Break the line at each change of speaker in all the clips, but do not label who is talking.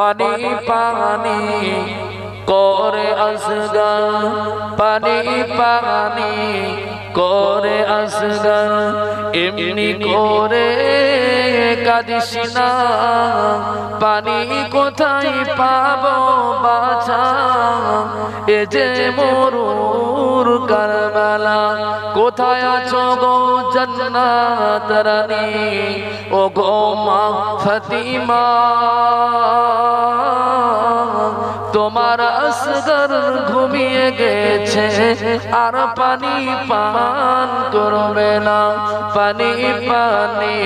পানি পানি করে আসগার, পানি পানি করে আসগার, এমনি করে কাঁদিস না, পানি কোথায় পাবো বাছা, এ যে মরুর কারবালা। কোথায় আছো গো জান্নাত রানী, ও গো মা ফাতিমা, তোমার আসগর ঘুমিয়ে গেছে আর পানি পান করবে না, পানি পানি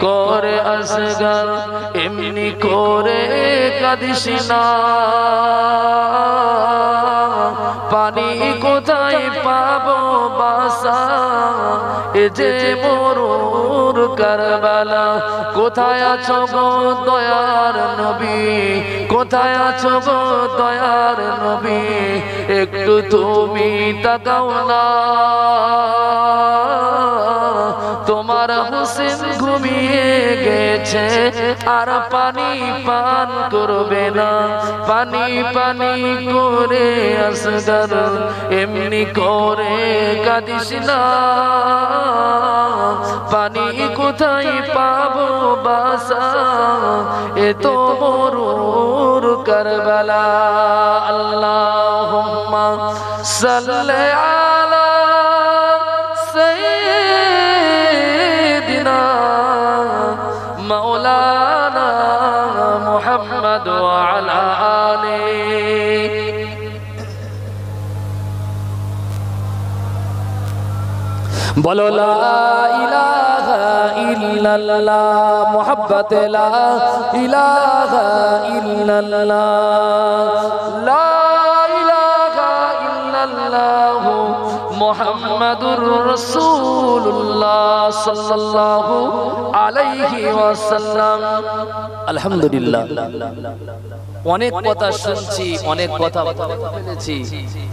করে আসগর, এমনি করে কাঁদিস না, পানি কোথায় পাবো বাসা, এ যে মরুর কারবালা। কোথায় আছো গো দয়ার নবী, কোথায় আছো গো দয়ার নবী, একটু তুমি তাকাও না, তোমার হোসেন ঘুমিয়ে গেছে আর পানি পান করবে না, পানি পানি করে আসগর, এমনি করে কাঁদিস না, পানি কোথায় পাবো বাসা, এ তো মরুর কারবালা। আল্লাহুম্মা সাল্লি আলা সাইয়্যিদিনা মাওলানা মুহাম্মদ ওয়া আলা আলিহি। বলো লা ইলাহা ইল্লাল্লাহ, মুহাব্বত লা ইলাহা ইল্লাল্লাহ, লা ইলাহা ইল্লাল্লাহ মুহাম্মাদুর রাসূলুল্লাহ সাল্লাল্লাহু আলাইহি ওয়াসাল্লাম। আলহামদুলিল্লাহ, অনেক কথা শুনছি, অনেক কথা বলেছি,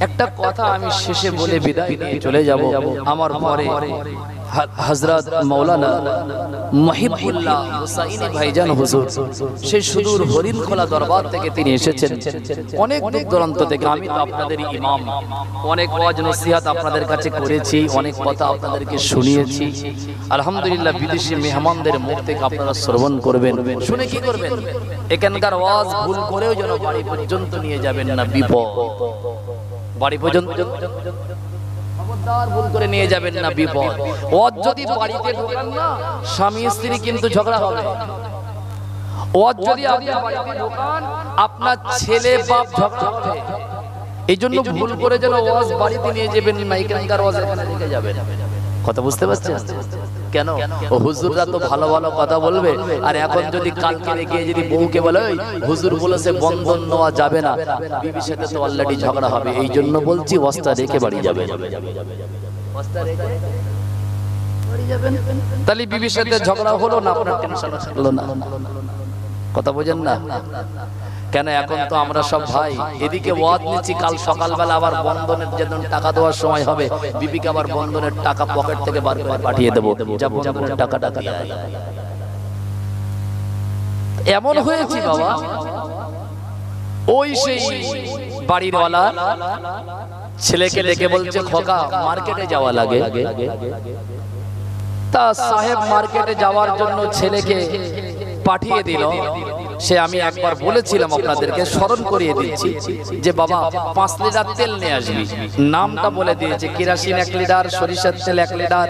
একটা কথা আমি শেষে বলে বিদায় নিয়ে চলে যাব। আমার পরে হযরত মাওলানা মুহিবুল্লাহ হুসাইনি ভাইজান হুজুর, সেই সুদূর হরিণখোলা দরবার থেকে তিনি এসেছেন, অনেক দূর দূরান্ত থেকে। আমি তো আপনাদের ইমাম, অনেক ওয়াজ নসিহত আপনাদের কাছে করেছি, অনেক কথা আপনাদেরকে শুনিয়েছি। আলহামদুলিল্লাহ, বিদেশি মেহমানদের মুখ থেকে আপনারা শ্রবণ করবেন, শুনে কি করবেন, এখানকার ওয়াজ ভুল করেও যেন বাড়ি পর্যন্ত নিয়ে যাবেন না, বিপদ। বাড়ি পর্যন্ত ভুল করে নিয়ে যাবেন না, বিপদ। ওয়াজ যদি বাড়িতে ঢোকান না, স্বামী স্ত্রী কিন্তু ঝগড়া হবে। ওয়াজ যদি আপনি বাড়িতে ঢোকান, আপনার ছেলে বাপ ঝগড়া হবে। এই জন্য ভুল করে যেন ওয়াজ বাড়িতে নিয়ে যাবেন না, এখানকার ওয়াজ এখানে রেখে যাবেন। কথা বুঝতে পারছেন? কেন? ও হুজুররা তো ভালো ভালো কথা বলবে, আর এখন যদি কালকে গিয়ে যদি বউকে বলে ওই হুজুর বলেছে বন্ধন নেওয়া যাবে না, বিবির সাথে তো অলরেডি ঝগড়া হবে। এই জন্য বলছি ওয়াজটা রেখে বাড়ি যাবে। তাহলে বিবির সাথে ঝগড়া হলো না, আপনার টেনশন হলো না। কথা বোঝেন না? কেন? এখন তো আমরা সব ভাই, এদিকে ওয়াজ নিচ্ছি, কাল সকালবেলা আবার বন্ধনের যেদিন টাকা দেওয়ার সময় হবে, বিবিকে আবার বন্ধনের টাকা পকেট থেকে বার করে পাঠিয়ে দেবো, যা বন্ধনের টাকাটা দিয়ে আয়। এমন হয়েছে বাবা, ওই সেই বাড়িওয়ালা ছেলেকে ডেকে বলছে, খোকা মার্কেটে যাওয়া লাগে। তা সাহেব মার্কেটে যাওয়ার জন্য ছেলেকে পাঠিয়ে দিল। সে আমি একবার বলেছিলাম, আপনাদেরকে স্মরণ করিয়ে দিচ্ছি যে বাবা 5 লিটার তেল নিয়ে আসবি। নামটা বলে দিয়েছে, কেরোসিন 1 লিটার, সরিষার তেল 1 litre,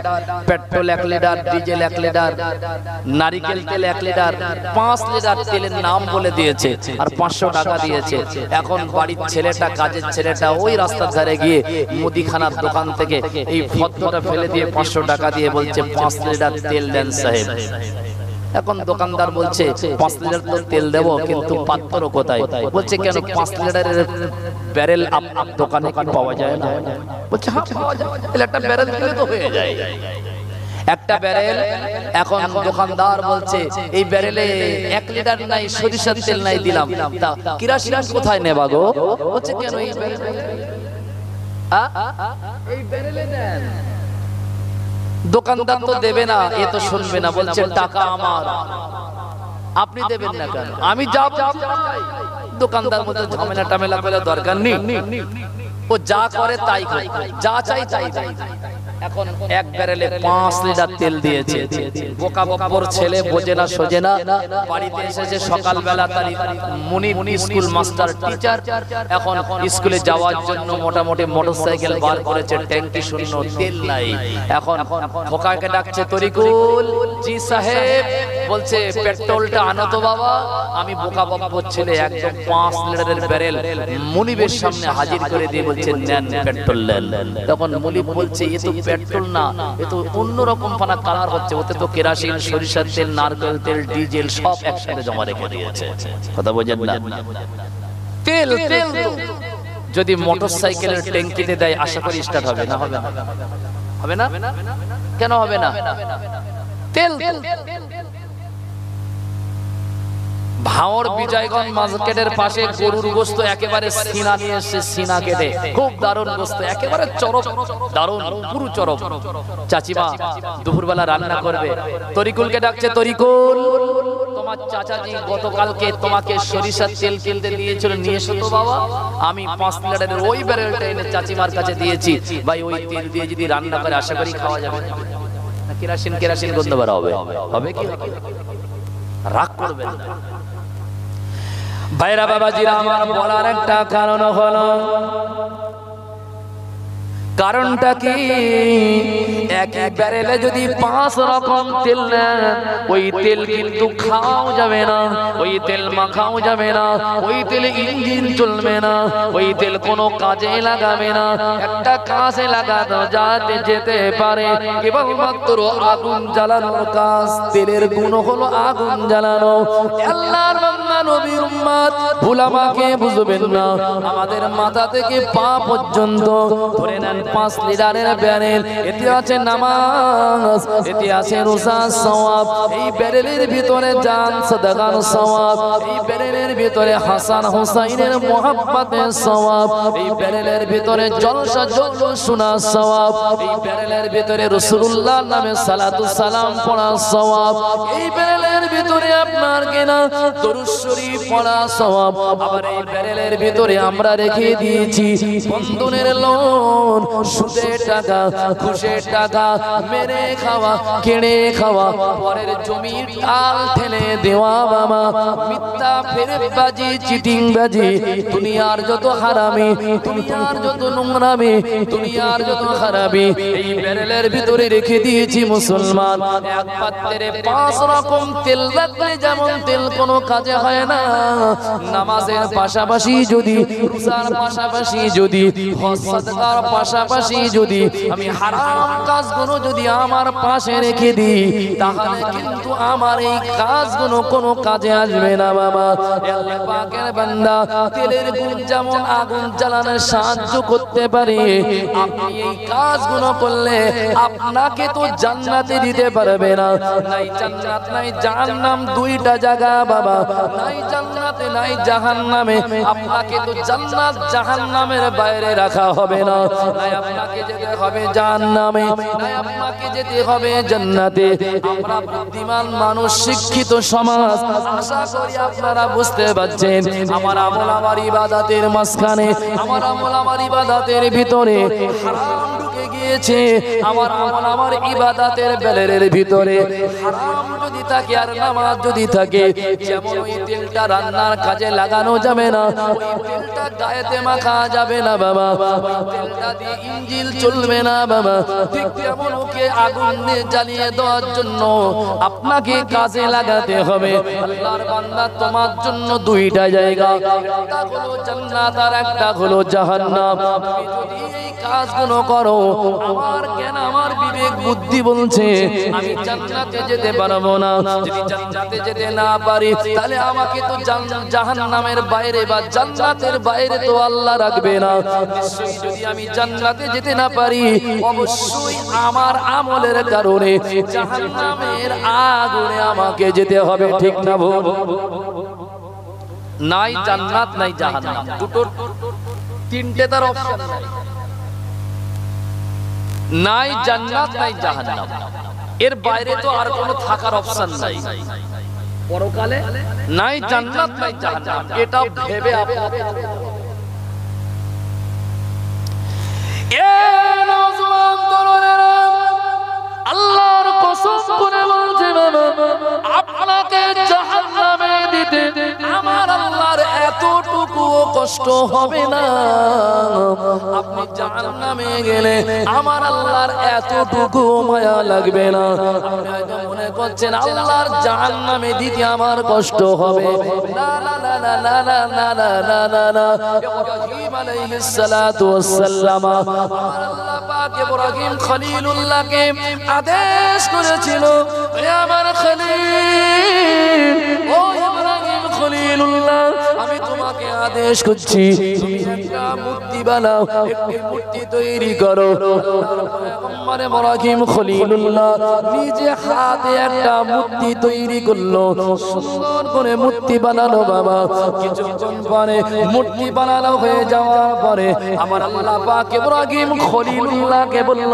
petrol 1 litre, diesel 1 litre, নারিকেল তেল 1 লিটার, 5 লিটার তেলের নাম বলে দিয়েছে, আর 500 টাকা দিয়েছে। এখন বাড়ির ছেলেটা, কাজের ছেলেটা ওই রাস্তার ধারে গিয়ে মুদিখানার দোকান থেকে এই ভদ্রটা ফেলে দিয়ে 500 টাকা দিয়ে বলছে 5 লিটার তেল দেন সাহেব। এখন দোকানদার বলছে 5 লিটার তো তেল দেবো, কিন্তু পাত্র কোথায়? বলছে কেন, 5 লিটারের ব্যারেল আপনার দোকানে কি পাওয়া যায় না? বলছে হ্যাঁ পাওয়া যায়, তাহলে একটা ব্যারেল কিনে তো হয়ে যায়। একটা ব্যারেল। এখন দোকানদার বলছে এই ব্যারেলে 1 লিটার নাই, সরিষার তেল নাই, দিলাম, তা কেরোসিন কোথায় নেবা গো? বলছে কেন, এই ব্যারেলে দেন। দোকানদার তো দেবে না, এ তো শুনবে না, বলছে টাকা আমার, আপনি দেবেন না কেন? আমি যা দোকানদার মধ্যে ঝামেলা টামেলা করে দরকার নেই, ও যা করে তাই করে, যা চাই তাই দেয়। এখন এক ব্যারেলে 5 লিটার তেল দিয়েছে, বোকা বকর ছেলে বোঝে না সোজে না, বাড়িতে এসেছে সকালবেলা, তার মুনি স্কুল মাস্টার টিচার, এখন স্কুলে যাওয়ার জন্য মোটামুটি মোটরসাইকেল বার করেছে, ট্যাঙ্কি শূন্য, তেল নাই। এখন খোকাকে ডাকছে, তরিকুল জি সাহেব, বলছে পেট্রোলটা আনো তো বাবা। আমি বোকা বকর ছেলে একদম 5 লিটারের ব্যারেল মুনিবের সামনে হাজির করে দিয়ে বলছে নেন পেট্রোল নেন। তখন মুনিব বলছে এ তো পেট্রোল না, এ তো অন্যরকম পানা কালার হচ্ছে, ওতে তো কেরোসিন, সরিষার তেল, নারকেল তেল, ডিজেল সব একসাথে জমা রেখে দিয়েছে। কথা বোঝেন না? তেল তেল যদি মোটরসাইকেলের ট্যাঙ্কিতে দেয় আশা করি স্টার্ট হবে না? হবে না? হবে না? কেন হবে না? তেল। ভাওর বিজয়গঞ্জ মার্কেটের পাশে গরুর গোশত একেবারে সিনা নিয়ে এসেছে, সিনা কেটে খুব দারুণ গোশত, একেবারে চরক, দারুণ পুরো চরক। চাচিমা দুপুরবেলা রান্না করবে, তরিকুলকে ডাকছে, তরিকুল তোমার চাচাজি গতকালকে তোমাকে সরিষার তেল কিনতে দিয়েছিল, নিয়ে এসো তো বাবা। আমি 5 লিটারের ওই ব্যারেলটা এনে চাচিমার কাছে দিয়েছি, ভাই ওই তেল দিয়ে যদি রান্না করে আশা করি খাওয়া যাবে না? কেরোসিন কেরোসিন গন্ধ বার হবে? হবে কি? রাগ করবেন না ভাইরা বাবাজিরা আমার। বলার একটা কারণ হলো, কারণটা কি, একই ব্যারেলে যদি 5 রকম তেল নেন, ওই তেল কিন্তু খাওয়াও যাবে না, ওই তেল মাখাও যাবে না, ওই তেলে ইঞ্জিন চলবে না, ওই তেল কোনো কাজে লাগাবে না। একটা কাজে লাগানো যাতে যেতে পারে কেবলমাত্র আগুন জ্বালানোর কাজ। তেলের গুণ হলো আগুন জ্বালানো। আল্লাহর বান্দা নবীর উম্মত ভুল আমাকে বুঝবেন না, আমাদের মাথা থেকে পা পর্যন্ত ধরে নেন 5 লিটারের ব্যারেল, এতে আছে নামাজ, এতে আছে রোজার সওয়াব, এই ব্যারেলের ভিতরে জান সাদাকার সওয়াব, এই ব্যারেলের ভিতরে হাসান হুসাইনের মুহাব্বতের সওয়াব, এই ব্যারেলের ভিতরে জলসা জলসুনার সওয়াব, এই ব্যারেলের ভিতরে রাসূলুল্লাহর নামে সালাতু সালাম পড়ার সওয়াব, এই ব্যারেলের ভিতরে আপনার কেনা দরুদ শরীফ পড়ার সওয়াব। আবার এই ব্যারেলের ভিতরে আমরা রেখে দিয়েছি বন্ধনের লোন, সুদের টাকা, ঘুষের টাকা, মেরে খাওয়া, কেড়ে খাওয়া, পরের জমির টাল ঠেলে দেওয়া বাবা, মিথ্যা ফেরেববাজি, চিটিংবাজি, দুনিয়ার যত হারামি, দুনিয়ার যত নোংরামি, দুনিয়ার যত খারাপি এই ব্যারেলের ভিতরে রেখে দিয়েছি মুসলমান। এক পাত্রে 5 রকম তেল রাখলে যেমন তেল কোনো কাজে হয় না, নামাজের পাশাপাশি যদি, রোজার পাশাপাশি যদি, হজ সাদকার পাশাপাশি যদি আমি হারাম কাজগুলো যদি আমার পাশে রেখে দিই, তাহলে কিন্তু আমার এই কাজগুলো কোনো কাজে আসবে না বাবা। আল্লাহ পাকের বান্দা, তেলের গুণ যেমন আগুন জ্বালানো সাহায্য করতে পারে, আপনি এই কাজগুলো করলে আপনাকে তো জান্নাতে দিতে পারবে না। নাই জান্নাত নাই জাহান্নাম, দুইটা জায়গা বাবা, নাই জান্নাতে নাই জাহান্নামে, আপনাকে তো জান্নাত জাহান্নামের বাইরে রাখা হবে না। নাই আপনাকে যেতে হবে জাহান্নামে, নাই আপনাকে যেতে হবে জান্নাতে। আমরা বুদ্ধিমান মানুষ, শিক্ষিত সমাজ, আশা করি আপনারা বুঝতে পারছেন। আমার আমল আমার ইবাদতের মাঝখানে, আমার আমল আমার ইবাদতের ভিতরে হারাম ঢুকে গিয়েছে, আমার আমল আমার ইবাদতের ব্যারেলের ভিতরে হারাম যদি থাকে আর নামাজ যদি থাকে, যেমন ওই তেলটা রান্নার কাজে লাগানো যাবে না, ওই তেলটা গায়েতে মাখা যাবে না বাবা, ওই তেলটা দিয়ে ইঞ্জিন চলবে না বাবা, ঠিক তেমন ওকে আগুন দিয়ে জ্বালিয়ে দেওয়ার জন্য আপনাকে কাজে লাগাতে হবে। আল্লাহর বান্দা, তোমার জন্য দুইটা জায়গা, একটা হলো জান্নাত আর একটা হলো জাহান্নাম। তুমি যদি এই কাজগুলো করো, আমার জ্ঞান আমার বিবেক বুদ্ধি বলছে আমি জান্নাতে যেতে পারবো না। যদি জান্নাতে যেতে না পারি, তাহলে আমাকে তো জাহান্নামের বাইরে বা জান্নাতের বাইরে তো আল্লাহ রাখবে না। নিশ্চয়ই যদি আমি জান্নাতে যেতে না পারি, অবশ্যই আমার আমলের কারণে জাহান্নামের আগুনে আমাকে যেতে হবে, ঠিক না ভুল? নাই জান্নাত নাই জাহান্নাম, দুটো তিনটে তার অপশন নাই। নাই জান্নাত নাই জাহান্নাম, এর বাইরে তো আর কোনো থাকার অপশন নাই। পরকালে নাই জান্নাত নাই জাহান্নাম, এটা ভেবে আপনাকে আল্লাহর কসম করে বলছে বাবা, আপনাকে জাহান্নামে দিতে আমার আল্লাহর এতটুকু কষ্ট হবে না। আপনি জাহান্নামে গেলে আমার আল্লাহর এতটুকু মায়া লাগবে না। আপনি হয়তো মনে করছেন আল্লাহর জাহান্নামে দিতে আমার কষ্ট হবে। না না না না না না না না না না না। ইব্রাহিম আলাইহিস সালাতু ওয়াস সালাম, আমার আল্লাহ পাক ইব্রাহিম খলিলুল্লাহকে আদেশ করেছিল, হে আমার খলিল, ও ইব্রাহিম খলিলুল্লাহ, আমি তোমাকে আদেশ করছি, তুমি একটা মূর্তি বানাও, একটি মূর্তি তৈরি করো। পয়গম্বর ইব্রাহিম খলিলুল্লাহ নিজে হাতে একটা মূর্তি তৈরি করলো, সুন্দর করে মূর্তি বানালো বাবা। কিছুক্ষণ পরে মূর্তি বানানো হয়ে যাওয়ার পরে আমার আল্লাহ পাক ইব্রাহিম খলিলুল্লাহকে বলল,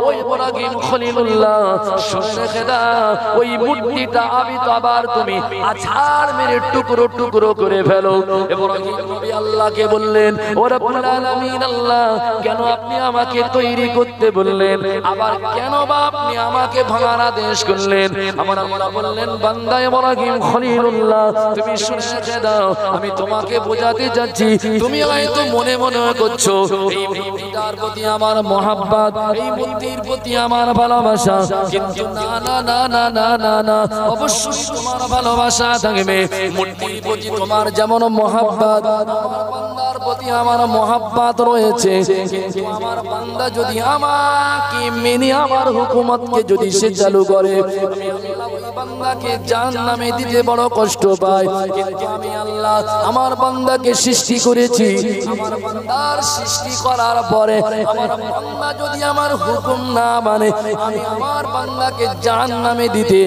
ওই ইব্রাহিম খলিলুল্লাহ শুনে রেখে দাও, ওই মূর্তিটা আমি তো আবার তুমি আছাড় মেরে টুকরো টুকরো করে ফেলো। ইব্রাহিম নবী আল্লাহকে বললেন, ও রব্বুল আলামিন আল্লাহ, কেন আপনি আমাকে তৈরি করতে বললেন, আবার কেন বা আপনি আমাকে ভাঙার আদেশ করলেন? আমার আল্লাহ বললেন, বান্দা ইব্রাহিম খলিলুল্লাহ, তুমি শুনে রেখে দাও, আমি তোমাকে বোঝাতে যাচ্ছি, তুমি হয়তো মনে মনে করছো এই মূর্তিটার প্রতি আমার মহাব্বত, এই মূর্তির প্রতি আমার ভালোবাসা, কিন্তু না না না না না না না, অবশ্যই তোমার ভালোবাসা থাকবে। মূর্তির প্রতি তোমার যেমন মহাব্বত, আমার বান্দার প্রতি আমার মহাব্বত রয়েছে, কিন্তু আমার বান্দা যদি আমাকে মেনে আমার হুকুমতকে যদি সে চালু করে, আমি আল্লাহ ওই বান্দাকে জাহান্নামে দিতে বড় কষ্ট পাই। কিন্তু আমি আল্লাহ আমার বান্দাকে সৃষ্টি করেছি, আমার বান্দার সৃষ্টি করার পরে আমার বান্দা যদি আমার হুকুম না মানে, আমি আমার বান্দাকে জাহান্নামে দিতে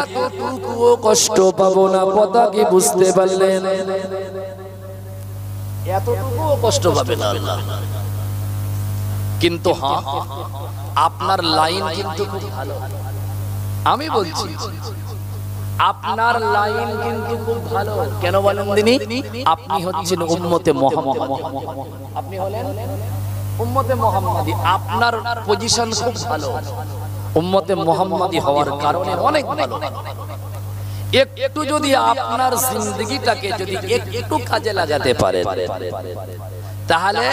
এতটুকুও কষ্ট পাবো না। কথা কি বুঝতে পারলেন? এতটুকুও কষ্ট পাবে না আল্লাহ। কিন্তু হ্যাঁ, আপনার লাইন কিন্তু খুব ভালো। আমি বলছি আপনার লাইন কিন্তু খুব ভালো। কেন বলেন দিনি? আপনি হচ্ছেন উম্মতে মুহাম্মদ, আপনি হলেন উম্মতে মুহাম্মাদি, আপনার পজিশন খুব ভালো। উম্মতে মুহাম্মাদি হওয়ার কারণে অনেক ভালো। একটু যদি আপনার জিন্দেগিটাকে যদি একটু কাজে লাগাতে পারেন, তাহলে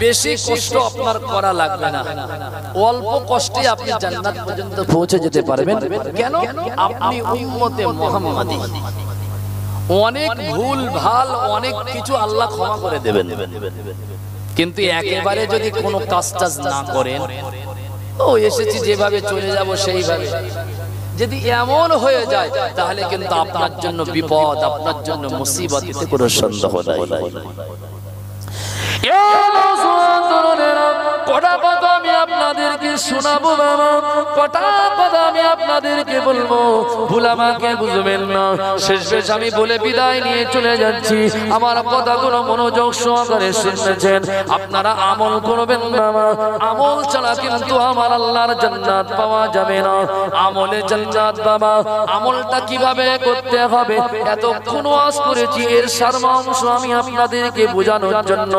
বেশি কষ্ট আপনার করা লাগবে না, অল্প কষ্টে আপনি জান্নাত পর্যন্ত পৌঁছে যেতে পারবেন। কেন? আপনি উম্মতে মুহাম্মাদি। অনেক ভুল ভাল অনেক কিছু আল্লাহ ক্ষমা করে দেবেন, কিন্তু একেবারে যদি কোনো কাজ টাজ না করেন, ও এসেছি যেভাবে চলে যাব সেইভাবে যদি এমন হয়ে যায়, তাহলে কিন্তু আপনার জন্য বিপদ, আপনার জন্য মুসিবত, এতে কোনো সন্দেহ নাই। কটা কথা আমি আপনাদেরকে শোনাবো বাবা, কটা কথা আমি আপনাদেরকে বলবো, ভুল আমাকে বুঝবেন না। শেষ আমি বলে বিদায় নিয়ে চলে যাচ্ছি। আমার কথাগুলো মনোযোগ সহকারে শুনছেন, আপনারা আমল করবেন বাবা। আমল ছাড়া কিন্তু আমার আল্লাহর জান্নাত পাওয়া যাবে না। আমলে জান্নাত বাবা, আমলটা কিভাবে করতে হবে এতক্ষণ ওয়াজ করেছি, এর সারমর্ম আমি আপনাদেরকে বোঝানোর জন্য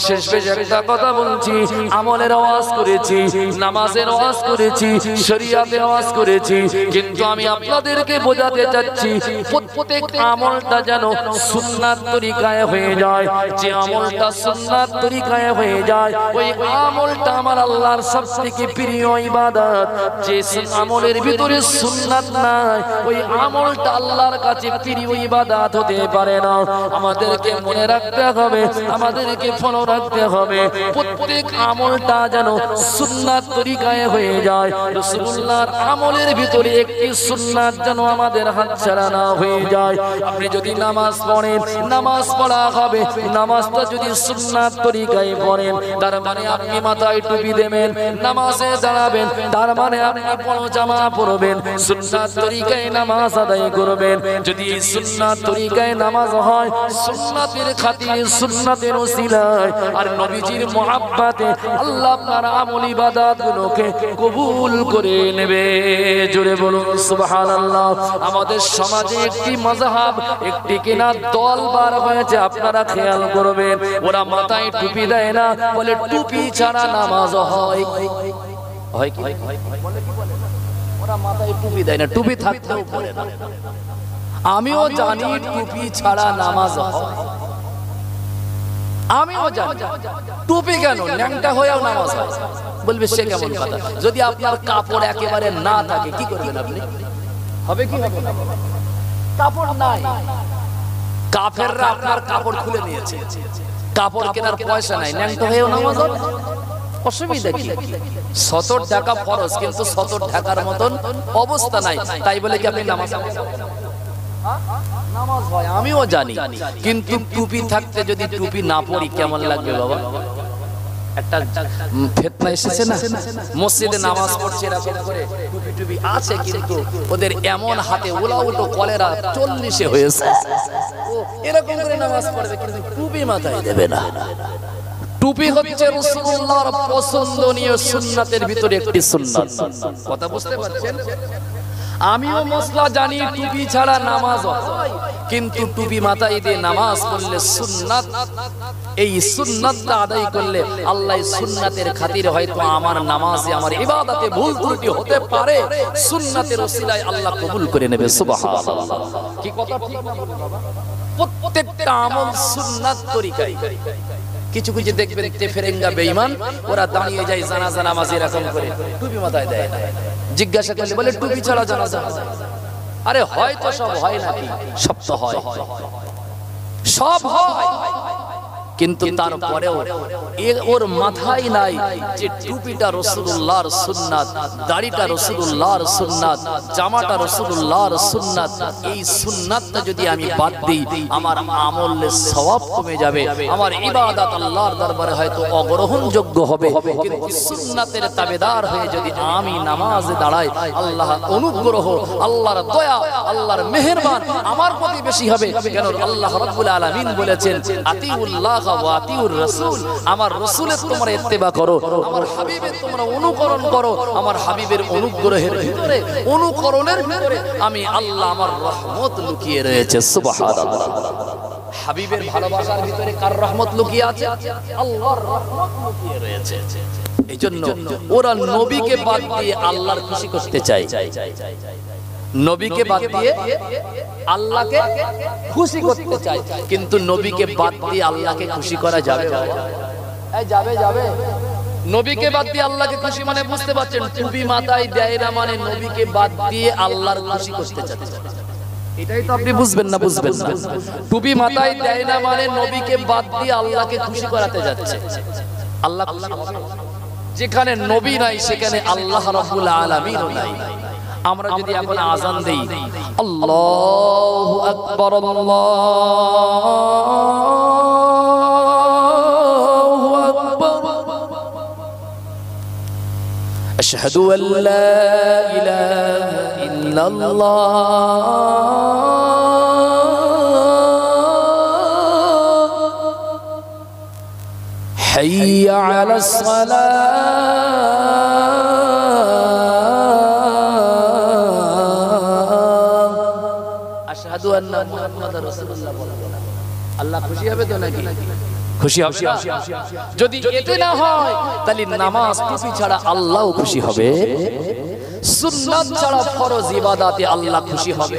শেষ একটা কথা বলছি। আমলের আওয়াজ করেছি, নামাজের আওয়াজ করেছি, শরীয়তের আওয়াজ করেছি, কিন্তু আমি আপনাদেরকে বোঝাতে চাচ্ছি প্রত্যেক আমলটা যেন সুন্নাত তরিকায় হয়ে যায়। যে আমলটা সুন্নাত তরিকায় হয়ে যায়, ওই আমলটা আমার আল্লাহর সবথেকে প্রিয় ইবাদত। যে আমলের ভিতরে সুন্নাত নাই, ওই আমলটা আল্লাহর কাছে প্রিয় ইবাদত হতে পারে না। আমাদেরকে মনে রাখতে হবে, আমাদেরকে ফলো রাখতে হবে, প্রত্যেক আমলটা যেন সুন্নাত তরিকায় হয়ে যায়। রাসূলুল্লাহর আমলের ভিতরে একটি সুন্নাত যেন আমাদের হাতছাড়া না হয়ে যায়। আপনি যদি নামাজ পড়েন, নামাজ পড়া হবে, নামাজটা যদি সুন্নাত তরিকায় পড়েন, তার মানে আপনি মাথায় টুপি দেবেন, নামাজে দাঁড়াবেন, তার মানে আপনি জামা পরবেন, সুন্নাত তরিকায় নামাজ আদায় করবেন। যদি এই সুন্নাত তরিকায় নামাজ হয়, সুন্নাতের খাতিরে, সুন্নাতের ওসিলায় আর নবীজির মুহাব্বতে আল্লাহ আপনার আমল ইবাদত গুলোকে কবুল করে নেবে। জোরে বলুন সুবহানাল্লাহ। আমাদের সমাজে একটি মাযহাব, একটি কিনা দল বার হয়েছে, আপনারা খেয়াল করবেন। ওরা মাথায় টুপি দেয় না, বলে টুপি ছাড়া নামাজ হয়। হয় কি? ওরা মাথায় টুপি দেয় না, টুপি থাকতেও পড়ে না। আমিও জানি টুপি ছাড়া নামাজ হয়, আমিও জানি। টুপি কেন, ন্যাংটা হয়েও নামাজ হয়। বলবে সে কেমন কথা? যদি আপনার কাপড় একেবারে না থাকে কি করবেন আপনি? হবে কি হবে না? কাপড় নাই, কাফেররা আপনার কাপড় খুলে নিয়েছে, কাপড় কেনার পয়সা নাই, ন্যাংটা হয়েও নামাজ হবে, অসুবিধা কি? সতর ঢাকা ফরজ, কিন্তু সতর ঢাকার মতন অবস্থা নাই, তাই বলে কি আপনি নামাজ নামাজ হয়? আমিও জানি, কিন্তু টুপি থাকতে যদি টুপি না পরি কেমন লাগবে বাবা? একটা ফিতনা এসেছে না, মসজিদে নামাজ পড়ছে এরকম করে টুপি টুপি আছে, কিন্তু ওদের এমন হাতে উলাউটো কলেরা 40 হয়েছে, ও এরকম করে নামাজ পড়বে কিন্তু টুপি মাথায় দেবে না। টুপি হচ্ছে রাসূলুল্লাহর পছন্দনীয় সুন্নাতের ভিতরে একটি সুন্নাত। কথা বুঝতে পারছেন? আমিও মশলা জানি টুপি ছাড়া নামাজ হয়, কিন্তু টুপি মাথায় দিয়ে নামাজ পড়লে সুন্নাত, এই সুন্নাতটা আদায় করলে আল্লাহ সুন্নাতের খাতিরে হয়তো আমার নামাজে, আমার ইবাদতে ভুল ত্রুটি হতে পারে, সুন্নাতের ওসিলায় আল্লাহ কবুল করে নেবে। সুবহানাল্লাহ। কি কথা ঠিক না বাবা? প্রত্যেকটা আমল সুন্নাত তরিকায়। কিছু কিছু দেখবেন তেফেরেঙ্গা বেঈমান, ওরা দাঁড়িয়ে যায় জানাজা নামাজ এরকম করে, টুপি মাথায় দেয় না। জিজ্ঞাসা করলে বলে টুপি ছাড়া জানাজা। আরে হয়তো সব হয় নাকি? সব তো হয়, সব হয়, কিন্তু তারপরেও ওর মাথায় নাই যে টুপিটা রাসূলুল্লাহর সুন্নাত, দাড়িটা রাসূলুল্লাহর সুন্নাত, জামাটা রাসূলুল্লাহর সুন্নাত। এই সুন্নাতটা যদি আমি বাদ দিই, আমার আমলের সওয়াব কমে যাবে, আমার ইবাদত আল্লাহর দরবারে হয়তো অগ্রহণযোগ্য হবে। কিন্তু সুন্নাতের তাবেদার হয়ে যদি আমি নামাজে দাঁড়াই, আল্লাহ অনুগ্রহ, আল্লাহর দয়া, আল্লাহর মেহেরবান আমার প্রতি বেশি হবে। কেন আল্লাহ রাব্বুল আলামিন বলেছেন, আতিউল্লাহ ওয়া আতিউর রাসূল, আমার রাসূলের তোমরা ইত্তেবা করো, আমার হাবিবের তোমরা অনুকরণ করো। আমার হাবিবের অনুগ্রহের ভিতরে, অনুকরণের ভিতরে আমি আল্লাহ, আমার রহমত লুকিয়ে রয়েছে। সুবহানাল্লাহ। হাবিবের ভালোবাসার ভিতরে কার রহমত লুকিয়ে আছে? আল্লাহর রহমত লুকিয়ে রয়েছে। এইজন্য ওরা নবীকে বাদ দিয়ে আল্লাহর খুশি করতে চায়, নবীকে বাদ দিয়ে আল্লাহকে খুশি করতে চায়, কিন্তু নবীকে বাদ দিয়ে আল্লাহকে খুশি করা যাবে? যাবে যাবে? নবীকে বাদ দিয়ে আল্লাহকে খুশি মানে বুঝতে পারছেন, টুপি মাথায় দেয় না মানে নবীকে বাদ দিয়ে আল্লাহর খুশি করতে চাচ্ছে। এটাই তো আপনি বুঝবেন না, বুঝবেন না। টুপি মাথায় দেয় না মানে নবীকে বাদ দিয়ে আল্লাহকে খুশি করাতে যাচ্ছে। আল্লাহ যেখানে নবী নাই সেখানে আল্লাহ রাব্বুল আলামিনও নাই। আমরা যদি এখন আযান দেই, আল্লাহু আকবার, আল্লাহু আকবার, আশহাদু আল্লা ইলাহা ইল্লাল্লাহ, হাইয়া আলাস সালাহ, আশহাদু আন্না মুহাম্মাদার রাসূলুল্লাহ বলা। আল্লাহ খুশি হবে তো নাকি? খুশি হবে। যদি এতে না হয় তাহলে নামাজ টুপি ছাড়া আল্লাহও খুশি হবে, সুন্নাত ছাড়া ফরজ ইবাদতে আল্লাহ খুশি হবে।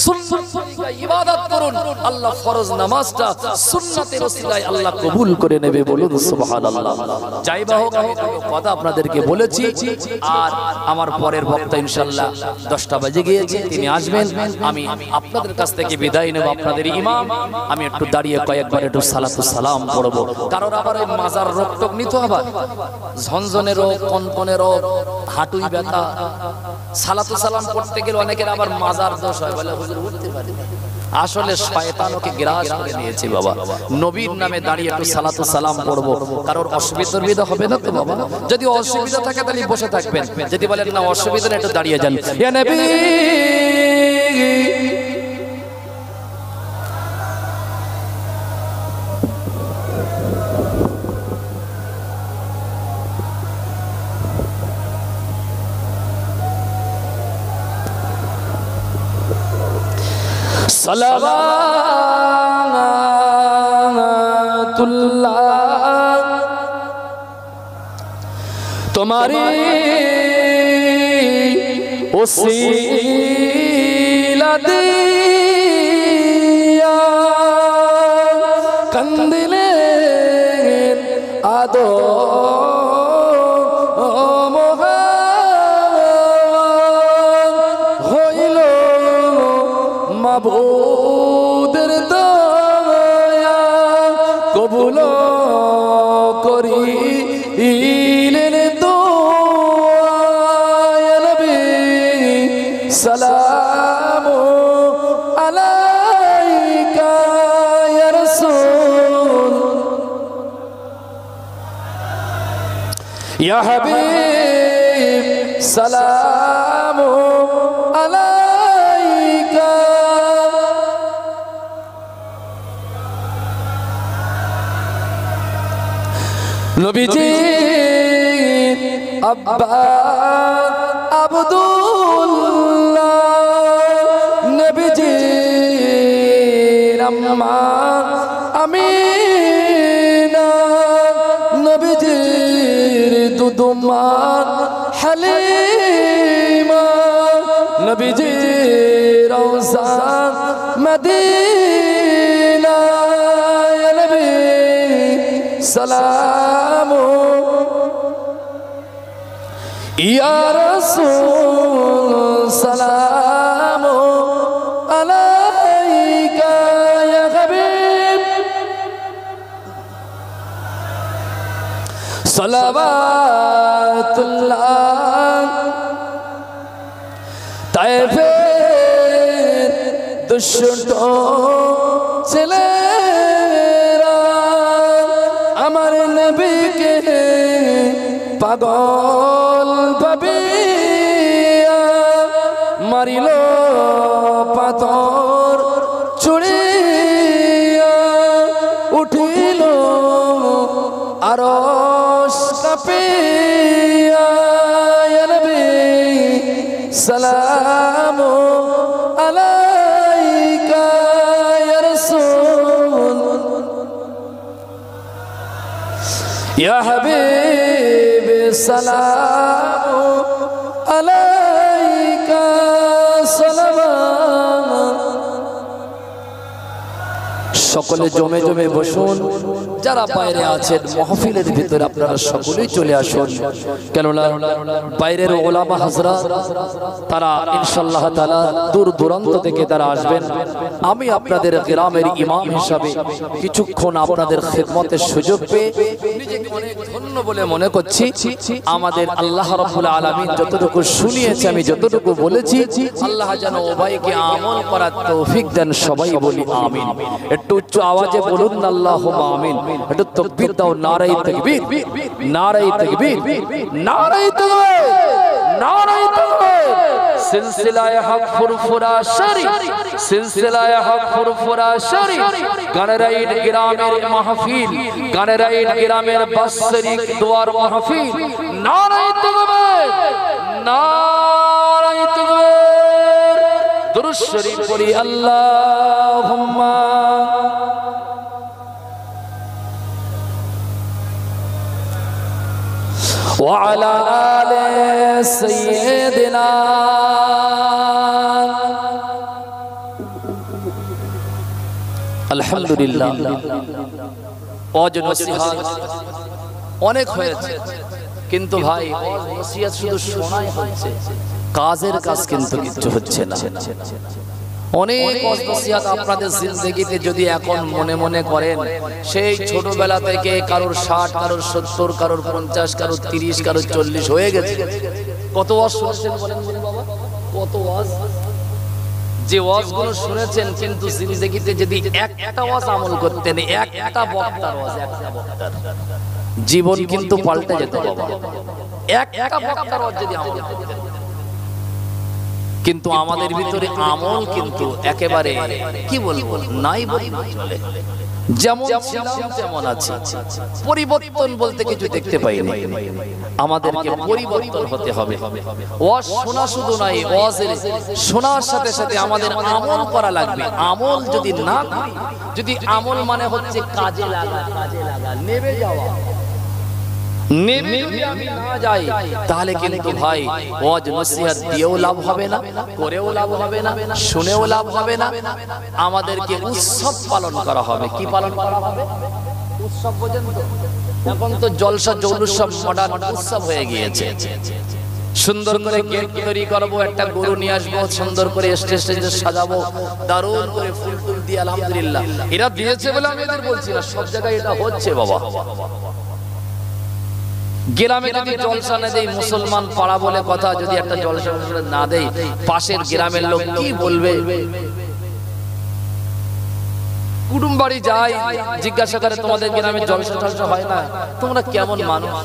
সুন্নাত তরিকায় ইবাদত করুন, আল্লাহ ফরজ নামাজটা সুন্নাতের ওসিলায় আল্লাহ কবুল করে নেবে। বলুন সুবহানাল্লাহ। যাইবা হোক, আমি কথা আপনাদেরকে বলেছি, আর আমার পরের বক্তা ইনশাআল্লাহ 10টা বাজে গিয়েছে, তিনি আসবেন। আমি আপনাদের কাছ থেকে বিদায় নেব, আপনাদের ইমাম। আমি একটু দাঁড়িয়ে কয়েকবার একটু সালাতু সালাম পড়ব। কারণ আবার ওই মাজার রোগ টোক নিতে হবে, ঝনঝনের রোগ, কনকনের রোগ, হাঁটুই ব্যথা, সালাতু সালাম পড়তে গেলে অনেকের আবার মাজার দোষ হয়, বলে হুজুর উঠতে পারি না। আসলে শয়তান ওকে গ্রাস করে নিয়েছে বাবা। নবীর নামে দাঁড়িয়ে একটু সালাতু সালাম পড়ব, কারোর অসুবিধা হবে না তো বাবা? যদি অসুবিধা থাকে তাহলে বসে থাকবেন, যদি বলেন না অসুবিধা না একটু দাঁড়িয়ে যান। ইয়া নবী সালাওয়াতুল্লাহ তোমারি ওসিলা দিয়া কান্দিলে আদো হইল মাবুদের দয়া কবুল করিলেন দোয়া নবী সালামু আলাইকা ইয়া রাসূল ইয়া হাবিব সালামু আলাইকা নবীজি আব্বা আব্দুল্লাহ নবীজি আম্মা আমিনা নবীজির দুদুমা হালিমা নবীজির রওজা মদিনা ইয়া নবী সালামু ইয়া রাসূল সালামু আলাইকা ইয়া হাবিব সালাওয়াতুল্লাহ তায়েফের দুষ্ট ছেলেরা আমার নবীকে পাগল ভাবিয়া মারিল পাথর ছুঁড়িয়া উঠিল আরশ কাঁপিয়া ইয়া নবী সালামু আলাইকা ইয়া রাসূল ইয়া হাবিব সালামু আলাইকা সালাম সকলে জমে জমে বসুন যারা বাইরে আছেন মাহফিলের ভিতরে আপনারা সকলেই চলে আসুন কেননা বাইরের ওলামা হযরত তারা ইনশাআল্লাহ তাআলা দূর দূরান্ত থেকে তারা আসবেন আমি আপনাদের গ্রামের ইমাম হিসাবে কিছুক্ষণ আপনাদের খিদমতের সুযোগ পেয়ে নিজেকে অনেক ধন্য বলে মনে করছি আমাদের আল্লাহ রাব্বুল আলামিন যতটুকু শুনিয়েছে আমি যতটুকু বলেছি আল্লাহ যেন উভয়কে আমল করার তৌফিক দেন সবাই বলি আমিন একটু উচ্চ আওয়াজে বলুন আল্লাহুম্মা আমিন একটু তাকবীর দাও নারায়ে তাকবীর নারায়ে তাকবীর নারায়ে তাকবীর নারায়ে তাকবীর সিলসিলায়ে হক ফুরফুরা শরী সিলসিলায়ে হক ফুরফুরা শরী গানেরাইড গ্রামের মাহফিল গানেরাইড গ্রামের বাৎসরিক দোয়ার মাহফিল নারায়ে তাকবীর নারায়ে তাকবীর দুরূদ শরীফ পড়ি আল্লাহুম্মা وعلى آل سيدنا আলহামদুলিল্লাহ ওয়াজ নসিহত অনেক হয়েছে কিন্তু ভাই ওয়াজ নসিহত শুধু শোনাই হচ্ছে কাজের কাজ কিন্তু কিছু হচ্ছে না অনেক ওয়াজ নসিহত আপনাদের জিন্দেগিতে যদি এখন মনে মনে করেন সেই ছোটবেলা থেকে কারোর 60 কারোর 70 কারোর 50 কারোর 30 কারোর 40 হয়ে গেছে কত ওয়াজ শুনেছেন বলেন বাবা কত ওয়াজ যে ওয়াজগুলো শুনেছেন কিন্তু জিন্দেগিতে যদি একটা ওয়াজ আমল করতেন একটা বক্তার ওয়াজ একটা বক্তার জীবন কিন্তু পাল্টে যেত বাবা একটা বক্তার ওয়াজ যদি আমল করতেন কিন্তু আমাদের ভিতরে আমল কিন্তু একেবারে কি বলবো নাই বলবো চলে যেমন ছিলাম তেমন আছি, পরিবর্তন বলতে কিছু দেখতে পাইনি। আমাদেরকে পরিবর্তন হতে হবে। ওয়াজ শোনা শুধু নয়, ওয়াজের শোনার সাথে সাথে আমাদের আমল করা লাগবে। আমল যদি না করি, যদি আমল মানে হচ্ছে কাজে লাগা, নেমে যাওয়া, নেমে যদি আমি না যাই, তাহলে কিন্তু ভাই ওয়াজ নসিহত দিয়েও লাভ হবে না, করেও লাভ হবে না, শুনেও লাভ হবে না। আমাদেরকে উৎসব পালন করা হবে। কি পালন করা হবে? উৎসব পর্যন্ত। এখন তো জলসা জৌলুস সব মডার্ন উৎসব হয়ে গিয়েছে। সুন্দর করে গেট তৈরি করবো, একটা গরু নিয়ে আসবো, সুন্দর করে স্টেজে সাজাবো, দারুণ করে ফুল টুল দিয়ে, আলহামদুলিল্লাহ এরা দিয়েছে বলে আমি এদের বলছি না, সব জায়গায় এটা হচ্ছে বাবা। গ্রামে যদি জলসা না দেই, মুসলমান পাড়া বলে কথা, যদি একটা জলসা না দেই, পাশের গ্রামের লোক কি বলবে? কুটুম বাড়ি যাই, জিজ্ঞাসা করে তোমাদের গ্রামে জলসা টলসা হয় না, তোমরা কেমন মানুষ?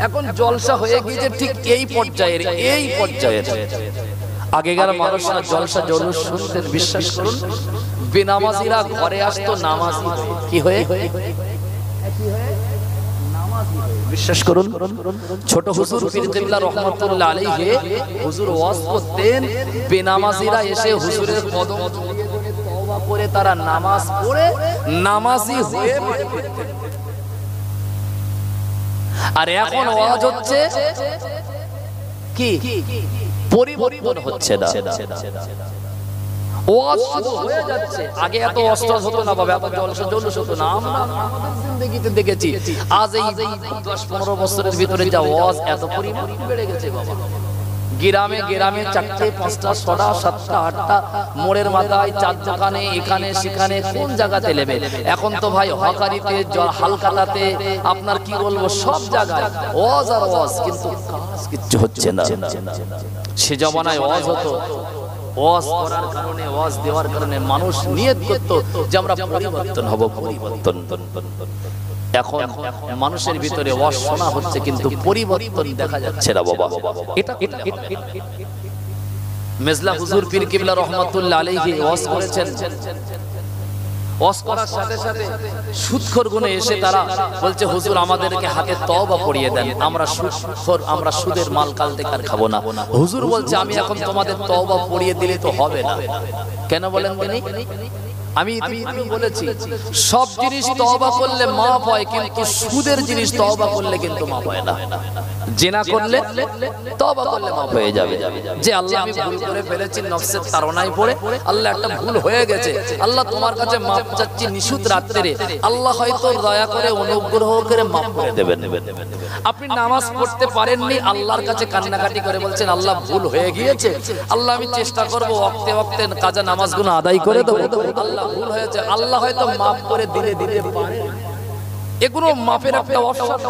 এখন জলসা হয়ে গিয়েছে ঠিক এই পর্যায়ের, এই পর্যায়ের। আগেকার মানুষরা জলসা জলুস শুনতেন, বিশ্বাস করুন, বেনামাজিরা ঘরে আসতো নামাজি কি হয়ে, বিশ্বাস করুন। ছোট হুজুর পীর কিবলা রহমাতুল্লাহ আলাইহি হুজুর ওয়াজ করতেন, বেনামাজিরা এসে হুজুরের কদম জড়িয়ে ধরে তওবা করে তারা নামাজ পড়ে নামাজি হয়ে বাড়ি ফিরতেন। আর এখন ওয়াজ হচ্ছে কি, পরিবর্তন হচ্ছে না, ওয়াজ শুধু হয়ে যাচ্ছে। আগে এত ওয়াজ হতো না বাবা, এত জলসা জলুস হতো না। আমরা আমাদের জিন্দেগিতে দেখেছি আজ এই 10-15 বছরের ভিতরে যা ওয়াজ এত পরিমাণ বেড়ে গেছে বাবা। গ্রামে গ্রামে 4টে 5টা 6টা 7টা 8টা মোড়ের মাথায়, চার দোকানে, এখানে সেখানে, কোন জায়গাতে নেবে? এখন তো ভাই হকারিতে, হালকাতাতে, আপনার কি বলবো, সব জায়গায় ওয়াজ আর ওয়াজ, কিন্তু কাজ কিছু হচ্ছে না। সে জমানায় ওয়াজ হতো, ওয়াজ করার কারণে, ওয়াজ দেওয়ার কারণে মানুষ নিয়ত করতো যে আমরা পরিবর্তন হব, পরিবর্তন। এখন মানুষের ভিতরে ওয়াজ শোনা হচ্ছে কিন্তু পরিবর্তন দেখা যাচ্ছে না বাবা। এটা মেজলা হুজুর পীর কিবলা রহমাতুল্লাহ আলাইহি ওয়াজ করেছেন। ওয়াজ করার সাথে সাথে সুদখোর গুণে এসে তারা বলছে, হুজুর আমাদেরকে হাতে তওবা পড়িয়ে দেন, আমরা সুদখোর, আমরা সুদের মাল কাল থেকে আর খাবো না। হুজুর বলছে, আমি এখন তোমাদের তওবা পড়িয়ে দিলে তো হবে না। কেন বলেন তিনি? আমি বলেছি সব জিনিস তওবা করলে মাফ হয়, কিন্তু সুদের জিনিস তওবা করলে কিন্তু মাফ হয় না। জিনা করলে তওবা করলে মাফ হয়ে যাবে, যে আল্লাহ আমি ভুল করে ফেলেছি, নফসের তাড়নায় পড়ে, আল্লাহ একটা ভুল হয়ে গেছে, আল্লাহ তোমার কাছে মাফ চাচ্ছি নিশুত রাত্রে, আল্লাহ হয়তো দয়া করে অনুগ্রহ করে মাফ করে দেবেন। আপনি নামাজ পড়তে পারেননি, আল্লাহর কাছে কান্নাকাটি করে বলছেন, আল্লাহ ভুল হয়ে গিয়েছে, আল্লাহ আমি চেষ্টা করব ওয়াক্তে ওয়াক্তে কাজা নামাজগুলো আদায় করে দেবো, আল্লাহ ভুল হয়েছে, আল্লাহ হয়তো মাফ করে দিলে দিতে পারে। এগুলো মাফের একটা অপশন।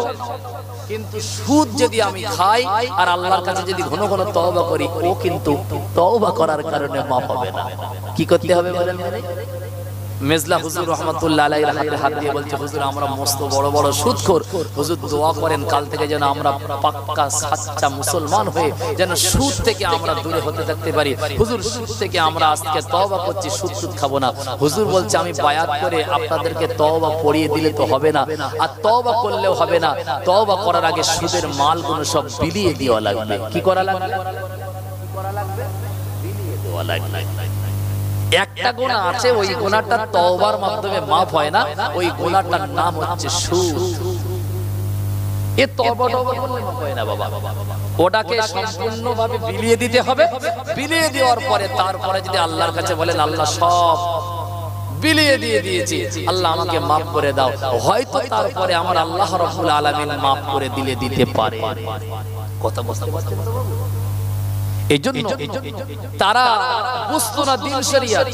কিন্তু সুদ যদি আমি খাই আর আল্লাহর কাছে যদি ঘন ঘন তওবা করি, ও কিন্তু তওবা করার কারণে মাফ হবে না। কি করতে হবে বলেন? মেজলা হুজুর রহমাতুল্লাহ আলাইহি হাতে হাত দিয়ে বলছে, হুজুর আমরা মস্ত বড় বড় সুদখোর, হুজুর দোয়া করেন কাল থেকে যেন আমরা পাক্কা সাচ্চা মুসলমান হয়ে যেন সুদ থেকে আমরা দূরে হতে থাকতে পারি। হুজুর সুদ থেকে আমরা আজকে তওবা করছি, সুদ খাবো না। হুজুর বলছে, আমি বায়াত করে আপনাদেরকে তওবা পড়িয়ে দিলে তো হবে না, আর তওবা করলেও হবে না, তওবা করার আগে সুদের মালগুলো সব বিলিয়ে দেওয়া লাগবে। কি করা লাগবে? বিলিয়ে দেওয়া লাগবে। একটা গুনাহ আছে, ওই গুনাহটা তওবার মাধ্যমে মাফ হয় না, ওই গুনাহটার নাম হচ্ছে সুদ। এ তওবা করলে মাফ হয় না বাবা, ওটাকে সম্পূর্ণভাবে বিলিয়ে দিতে হবে। বিলিয়ে দেওয়ার পরে তারপরে যদি আল্লাহর কাছে বলেন, আল্লাহ সব বিলিয়ে দিয়ে দিয়েছি, আল্লাহ আমাকে মাফ করে দাও, হয়তো তারপরে আমার আল্লাহ রাব্বুল আলামিন মাফ করে দিলে দিতে পারে। কথা বুঝতে পারছেন তো বাবু? এইজন্য তারা বুঝতো না দিন শরিয়াত।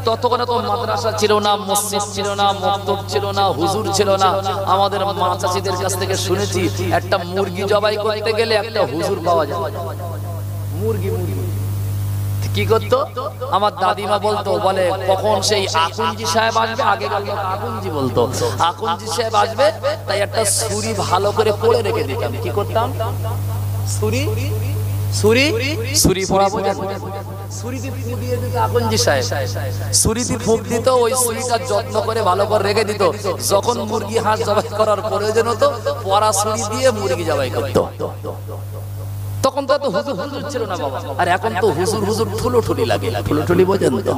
ততক্ষণে তো মাদ্রাসা ছিল না, মসজিদ ছিল না, মক্তব ছিল না, হুজুর ছিল না। আমাদের মা চাচিদের কাছ থেকে শুনেছি, একটা মুরগি জবাই করতে গেলে একটা হুজুর পাওয়া যায়। মুরগি কি করতো আমার দাদিমা বলতো, বলে কখন সেই আকুঞ্জি সাহেব আসবে, আগে আকুঞ্জি বলতো, আকুঞ্জি সাহেব আসবে, তাই একটা ছুরি ভালো করে পড়ে রেখে দিতাম। কি করতাম? ছুরি পড়া বোঝেন? ছুরিতে ফুঁক দিয়ে দিত আকঞ্জি সাহেব, ছুরিতে ফুঁক দিত, ওই ছুরিটা যত্ন করে ভালো করে রেখে দিত। যখন মুরগি হাঁস জবাই করার প্রয়োজন হতো পরা ছুরি দিয়ে মুরগি জবাই করতো। তখন তো এত হুজুর হুজুর ছিল না বাবা, আর এখন তো হুজুর হুজুর ঠুলোঠুলি লাগে। ঠুলোঠুলি বোঝেন তো,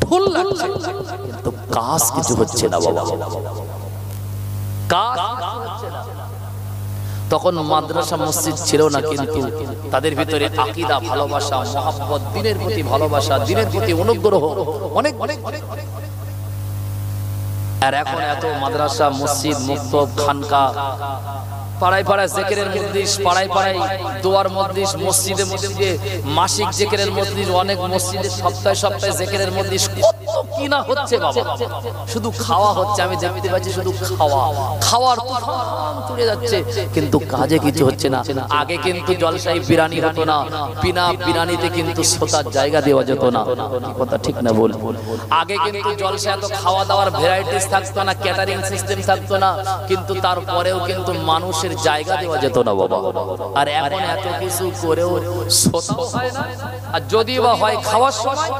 ফুল লাগছে কিন্তু কাজ কিছু হচ্ছে না বাবা, কাজ হচ্ছে না। তখন মাদ্রাসা মসজিদ ছিল না, কিন্তু তাদের ভিতরে আকীদা, ভালোবাসা, মহব্বত, দ্বীনের প্রতি ভালোবাসা, দ্বীনের প্রতি অনুগ্রহ অনেক অনেক। আর এখন এত মাদ্রাসা, মসজিদ, মুক্তব, খানকা, পাড়ায় পাড়ায় জিকিরের মজলিস, পাড়ায় পাড়ায় দোয়ার মজলিস, মসজিদে মসজিদে মাসিক জিকিরের মজলিস, অনেক মসজিদে সপ্তাহে সপ্তাহে জিকিরের মজলিস, কত কি না হচ্ছে বাবা। শুধু খাওয়া হচ্ছে, আমি দেখতে পাচ্ছি শুধু খাওয়া, খাওয়ার তুফান তুলে যাচ্ছে, কিন্তু কাজে কিছু হচ্ছে না। আগে কিন্তু জলসাই বিরানি হতো না, বিনা বিরানিতে কিন্তু শ্রোতার জায়গা দেওয়া যেত না, কি কথা ঠিক না বল? আগে কিন্তু জলসায় এত খাওয়া দাওয়ার ভ্যারাইটিস থাকতো না, ক্যাটারিং সিস্টেম থাকতো না, কিন্তু তারপরেও কিন্তু মানুষের জায়গা দেওয়া যেত না বাবা। আর এখন এত কিছু করেও শ্রোতা হয় না, আর যদি বা হয় খাওয়ার সময়,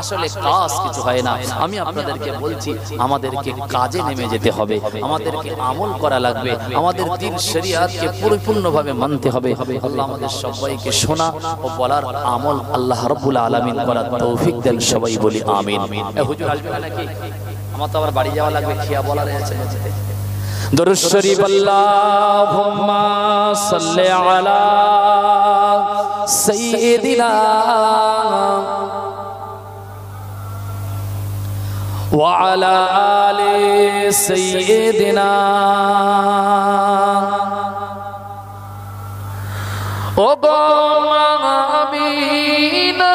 আসলে কাজ কিছু হয় না। আমি আপনাদেরকে বলছি, আমাদেরকে কাজে নেমে যেতে হবে, আমাদেরকে আমল করা লাগবে, আমাদের দ্বীন শরীয়তকে পরিপূর্ণভাবে মানতে হবে। আল্লাহ আমাদের সবাইকে শোনা ও বলার আমল আল্লাহ রাব্বুল আলামিন করার তৌফিক দেন, সবাই বলি আমিন। হুজুর আসবে নাকি? আমার তো আবার বাড়ি যাওয়া লাগবে, খিয়া বলা রয়েছে। দরুদ শরীফ, আল্লাহুম্মা সাল্লি আলা সাইয়্যিদিনা ওয়া আলা আলি সাইয়্যিদিনা। ও গো আমিনা,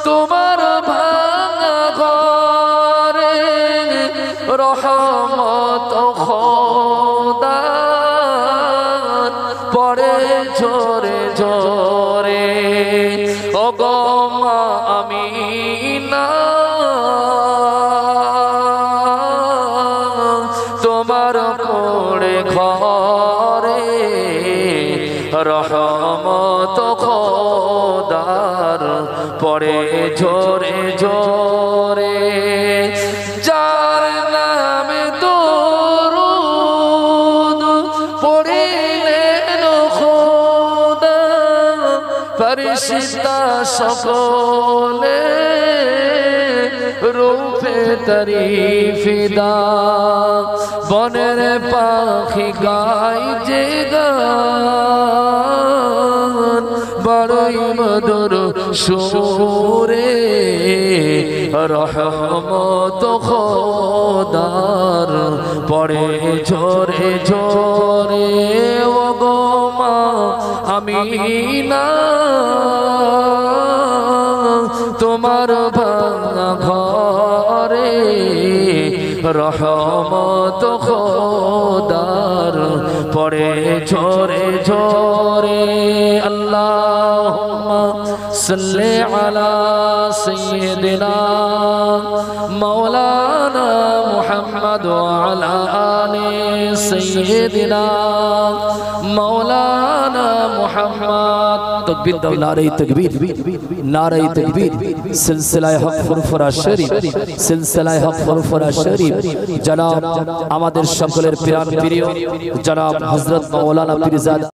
তোমার ভাঙা ঘরে রহমত খোদার পড়ে ঝরে ঝরে। ও গো আমিনা, তোমার পড়ে ঘরে রহমত খোদার পড়ে ঝরে ঝরে। যার নামে দরুদ পড়িলেন খোদা, ফেরেশতা সকলে রূপে তারিফিদা। বনের পাখি গায় যে গান, বড়ই মধুর সুরে রহমত খোদার পড়ে ঝরে ঝরে। ও গো মা আমিনা, তোমার ভাঙা ঘরে রহমত খোদার পড়ে ঝরে ঝরে। আল্লাহুম্মা সাল্লি আলা সাইয়্যিদিনা মাওলানা মুহাম্মদ ওয়া আলা আলি সাইয়্যিদিনা মাওলানা মুহাম্মদ। তাকবীর দাও, নারে তাকবীর, নারে তাকবীর। সিলসিলায়ে হক ফুরফুরা শরীফ, সিলসিলায়ে হক ফুরফুরা শরীফ, জনাব আমাদের সকলের প্রিয় জনাব হযরত মাওলানা পীরজাদা